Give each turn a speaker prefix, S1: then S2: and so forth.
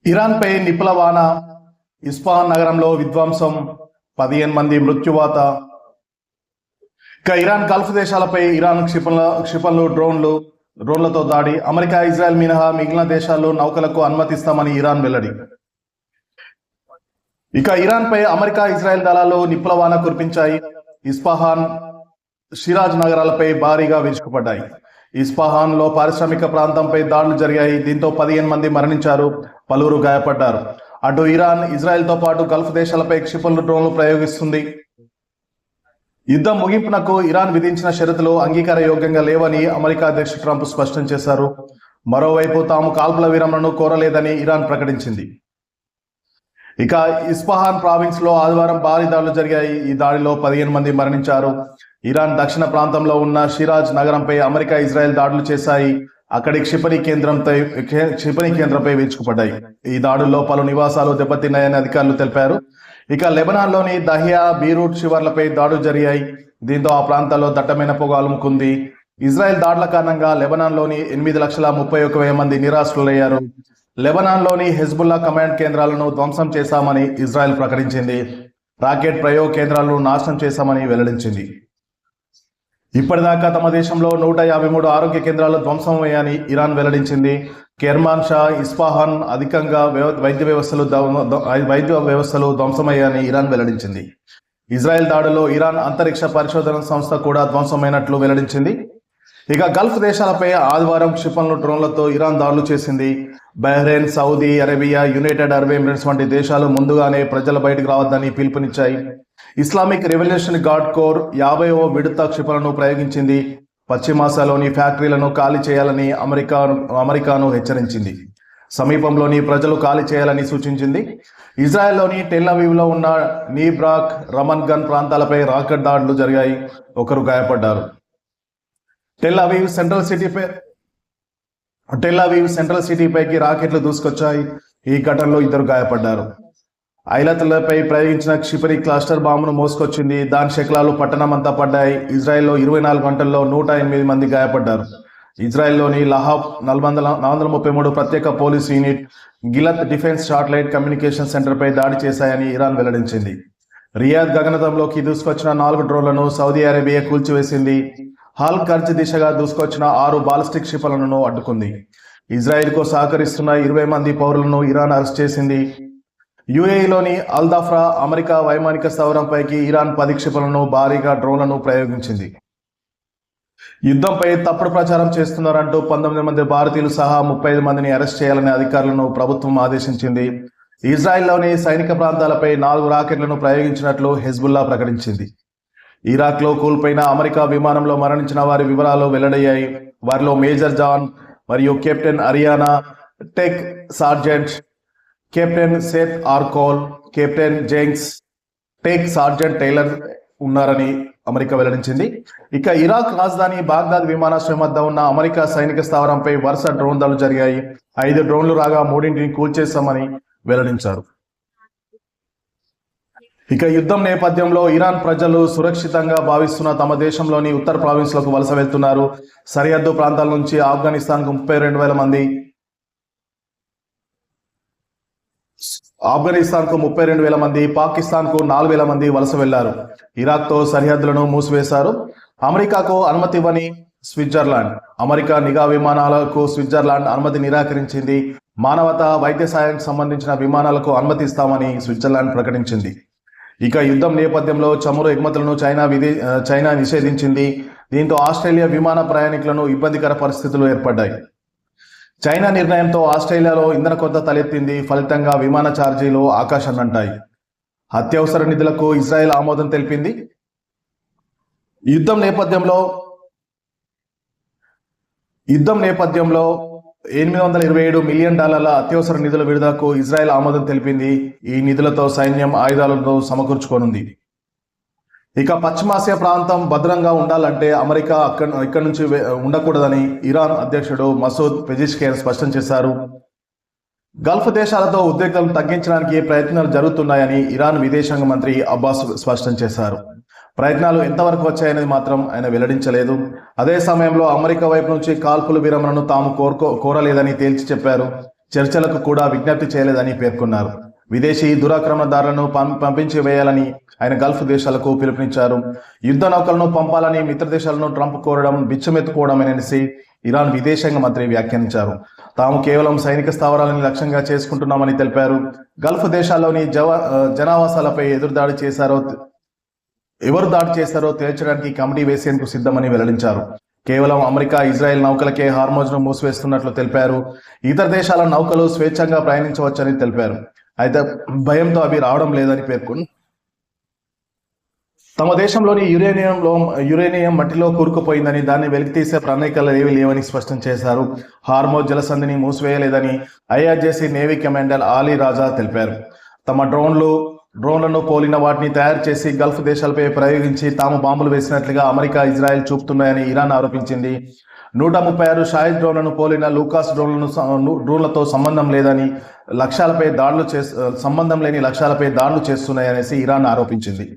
S1: ఇరాన్పై నిపుల వాన, ఇస్ఫహాన్ నగరంలో విధ్వంసం, 15 మంది మృత్యువాత. ఇరాన్ గల్ఫ్ దేశాలపై ఇరాన్ క్షిపణులు డ్రోన్లతో దాడి. అమెరికా, ఇజ్రాయెల్ మినహా మిగిలిన దేశాల్లో నౌకలకు అనుమతిస్తామని ఇరాన్ వెల్లడి. ఇరాన్పై అమెరికా, ఇజ్రాయెల్ దళాలు నిప్పుల వాన కురిపించాయి. ఇస్ఫహాన్, షిరాజ్ నగరాలపై భారీగా విరుచుకుపడ్డాయి. ఇస్ఫహాన్ లో పారిశ్రామిక ప్రాంతంపై దాడులు జరిగాయి. దీంతో 15 మంది మరణించారు, పలువురు గాయపడ్డారు. అటు ఇరాన్, ఇజ్రాయెల్తో పాటు గల్ఫ్ దేశాలపై క్షిపణులు, డ్రోన్లు ప్రయోగిస్తుంది. యుద్ధం ముగింపునకు ఇరాన్ విధించిన షరతులు అంగీకారయోగ్యంగా లేవని అమెరికా అధ్యక్షుడు ట్రంప్ స్పష్టం చేశారు. మరోవైపు తాము కాల్పుల విరమణను కోరలేదని ఇరాన్ ప్రకటించింది. ఇస్ఫహాన్ ప్రావిన్స్ లో ఆదివారం భారీ దాడులు జరిగాయి. ఈ దాడిలో 15 మంది మరణించారు. ఇరాన్ దక్షిణ ప్రాంతంలో ఉన్న షిరాజ్ నగరంపై అమెరికా, ఇజ్రాయెల్ దాడులు చేశాయి. అక్కడి క్షిపణి కేంద్రంపై విరుచుకుపడ్డాయి. ఈ దాడుల్లో పలు నివాసాలు దెబ్బతిన్నాయని అధికారులు తెలిపారు. లెబనాన్ లోని దహియా, బీరూట్ శివార్లపై దాడులు జరిగాయి. దీంతో ఆ ప్రాంతాల్లో దట్టమైన పొగ అలుముకుంది. ఇజ్రాయెల్ దాడుల కారణంగా లెబనాన్ లోని 8,31,000 మంది నిరాశ్రులయ్యారు. లెబనాన్ లోని హెజ్బుల్లా కమాండ్ కేంద్రాలను ధ్వంసం చేశామని ఇజ్రాయెల్ ప్రకటించింది. రాకెట్ ప్రయోగ కేంద్రాలను నాశనం చేశామని వెల్లడించింది. ఇప్పటిదాకా తమ దేశంలో 153 ఆరోగ్య కేంద్రాలు ధ్వంసమయ్యాయని ఇరాన్ వెల్లడించింది. కెర్మాన్ షా, ఇస్ఫహాన్ అధికంగా వైద్య వ్యవస్థలు ధ్వంసమయ్యాయని ఇరాన్ వెల్లడించింది. ఇజ్రాయెల్ దాడులో ఇరాన్ అంతరిక్ష పరిశోధన సంస్థ కూడా ధ్వంసమైనట్లు వెల్లడించింది. గల్ఫ్ దేశాలపై ఆదివారం క్షిపణులు, డ్రోన్లతో ఇరాన్ దాడులు చేసింది. Bahrain, Saudi Arabia, United Arab Emirates వంటి దేశాలు ముందుగానే ప్రజలు బయటకు రావద్దని పిలుపునిచ్చాయి. ఇస్లామిక్ రెవల్యూషన్ గార్డ్ కోర్ 50వ విడత క్షిపణులను ప్రయోగించింది. పశ్చిమాసియాలోని ఫ్యాక్టరీలను ఖాళీ చేయాలని అమెరికాను హెచ్చరించింది. సమీపంలోని ప్రజలు ఖాళీ చేయాలని సూచించింది. ఇజ్రాయెల్లోని టెల్ అవీవ్లో ఉన్న నీబ్రాక్, రమన్ గన్ ప్రాంతాలపై రాకెట్ దాడులు జరిగాయి. ఒకరు గాయపడ్డారు. టెల్ అవీవ్ సెంట్రల్ సిటీపైకి రాకెట్లు దూసుకొచ్చాయి. ఈ ఘటనలో 2 గాయపడ్డారు. ఐలత్లపై ప్రయోగించిన క్షిపణి క్లస్టర్ బాంబును మోసుకొచ్చింది. దాని శకలాలు పట్టణం అంతా పడ్డాయి. ఇజ్రాయెల్లో 24 గంటల్లో 108 మంది గాయపడ్డారు. ఇజ్రాయెల్లోని లహాబ్ 433 ప్రత్యేక police unit, Gilat defence satellite communication సెంటర్పై దాడి చేశాయని ఇరాన్ వెల్లడించింది. రియాద్ గగనతలంలోకి దూసుకొచ్చిన 4 డ్రోన్లను సౌదీ అరేబియా కూల్చివేసింది. హాల్ కర్జ్ దిశగా దూసుకొచ్చిన 6 బాలిస్టిక్ క్షిపణులను అడ్డుకుంది. ఇజ్రాయెల్కు సహకరిస్తున్న 20 మంది పౌరులను ఇరాన్ అరెస్ట్ చేసింది. యుఏఈలోని అల్దాఫ్రా అమెరికా వైమానిక స్థావరంపైకి ఇరాన్ 10 క్షిపణులను, భారీగా డ్రోన్లను ప్రయోగించింది. యుద్ధంపై తప్పుడు ప్రచారం చేస్తున్నారంటూ 19 మంది భారతీయులు సహా 35 మందిని అరెస్ట్ చేయాలని అధికారులను ప్రభుత్వం ఆదేశించింది. ఇజ్రాయెల్లోని సైనిక ప్రాంతాలపై 4 రాకెట్లను ప్రయోగించినట్లు హెజ్బుల్లా ప్రకటించింది. ఇరాక్లో కూల్పోయిన అమెరికా విమానంలో మరణించిన వారి వివరాలు వెల్లడయ్యాయి. వారిలో మేజర్ జాన్ మరియు captain Ariana, tech sergeant captain Seth Arcol, captain Jangs, tech sergeant Tyler ఉన్నారని అమెరికా వెల్లడించింది. ఇరాక్ రాజధాని బాగ్దాద్ విమానాశ్రయం వద్ద ఉన్న అమెరికా సైనిక స్థావరంపై వరుస డ్రోన్ దాడులు జరిగాయి. 5 డ్రోన్లు రాగా 3ంటిని కూల్చేశామని వెల్లడించారు. యుద్ధం నేపథ్యంలో ఇరాన్ ప్రజలు సురక్షితంగా భావిస్తున్న తమ దేశంలోని ఉత్తర ప్రావిన్స్లకు వలస వెళ్తున్నారు. సరిహద్దు ప్రాంతాల నుంచి ఆఫ్ఘనిస్తాన్కు 32,000 మంది, పాకిస్తాన్కు 4,000 మంది వలస వెళ్లారు. ఇరాక్తో సరిహద్దులను మూసివేశారు. అమెరికాకు అనుమతి ఇవ్వని స్విట్జర్లాండ్, అమెరికా నిఘా విమానాలకు స్విట్జర్లాండ్ అనుమతి నిరాకరించింది. మానవతా, వైద్య సాయానికి సంబంధించిన విమానాలకు అనుమతి ఇస్తామని స్విట్జర్లాండ్ ప్రకటించింది. యుద్ధం నేపథ్యంలో చమురు ఎగుమతులను చైనా నిషేధించింది. దీంతో ఆస్ట్రేలియా విమాన ప్రయాణికులను ఇబ్బందికర పరిస్థితులు ఏర్పడ్డాయి. చైనా నిర్ణయంతో ఆస్ట్రేలియాలో ఇంధన కొరత తలెత్తింది. ఫలితంగా విమాన ఛార్జీలు ఆకాశాన్నంటాయి. అత్యవసర నిధులకు ఇజ్రాయెల్ ఆమోదం తెలిపింది. యుద్ధం నేపథ్యంలో $827 మిలియన్ అత్యవసర నిధుల విడుదలకు ఇజ్రాయెల్ ఆమోదం తెలిపింది. ఈ నిధులతో సైన్యం ఆయుధాలను సమకూర్చుకోనుంది. పశ్చిమాసియా ప్రాంతం భద్రంగా ఉండాలంటే అమెరికా ఇక్కడి నుంచి ఉండకూడదని ఇరాన్ అధ్యక్షుడు మసూద్ పెజిష్కియాన్ స్పష్టం చేశారు. గల్ఫ్ దేశాలతో ఉద్రిక్తలను తగ్గించడానికి ప్రయత్నాలు జరుగుతున్నాయని ఇరాన్ విదేశాంగ మంత్రి అబ్బాస్ స్పష్టం చేశారు. ప్రయత్నాలు ఎంతవరకు వచ్చాయనేది మాత్రం ఆయన వెల్లడించలేదు. అదే సమయంలో అమెరికా వైపు నుంచి కాల్పుల విరమణను తాము కోరలేదని తేల్చి చెప్పారు. చర్చలకు కూడా విజ్ఞప్తి చేయలేదని పేర్కొన్నారు. విదేశీ దురాక్రమణదారులను పంపించి వేయాలని ఆయన గల్ఫ్ దేశాలకు పిలుపునిచ్చారు. యుద్ధ నౌకలను పంపాలని మిత్ర దేశాలను ట్రంప్ కోరడం బిచ్చమెత్తుకోవడమేనని ఇరాన్ విదేశాంగ మంత్రి వ్యాఖ్యానించారు. తాము కేవలం సైనిక స్థావరాలని లక్ష్యంగా చేసుకుంటున్నామని తెలిపారు. గల్ఫ్ దేశాల్లోని జనావాసాలపై ఎవరు దాడి చేశారో తేల్చడానికి కమిటీ వేసేందుకు సిద్ధమని వెల్లడించారు. కేవలం అమెరికా, ఇజ్రాయెల్ నౌకలకే హార్మోజ్ను మూసివేస్తున్నట్లు తెలిపారు. ఇతర దేశాల నౌకలు స్వేచ్ఛంగా ప్రయాణించవచ్చని తెలిపారు. అయితే భయంతో అవి రావడం లేదని పేర్కొన్నారు. తమ దేశంలోని యురేనియం మట్టిలో కూరుకుపోయిందని, దాన్ని వెలికితీసే ప్రణాళికలు ఏవీ లేవని స్పష్టం చేశారు. హార్మోజ్ జలసంధిని మూసివేయలేదని ఐఆర్జేసీ నేవీ కమాండర్ ఆలీ రాజా తెలిపారు. తమ డ్రోన్లను పోలిన వాటిని తయారు చేసి గల్ఫ్ దేశాలపై ప్రయోగించి తాము బాంబులు వేసినట్లుగా అమెరికా, ఇజ్రాయెల్ చూపుతున్నాయని ఇరాన్ ఆరోపించింది. 136 షాయిద్ డ్రోన్లను పోలిన లూకాస్ డ్రోన్లతో సంబంధం లేని లక్ష్యాలపై దాడులు చేస్తున్నాయనేసి ఇరాన్ ఆరోపించింది.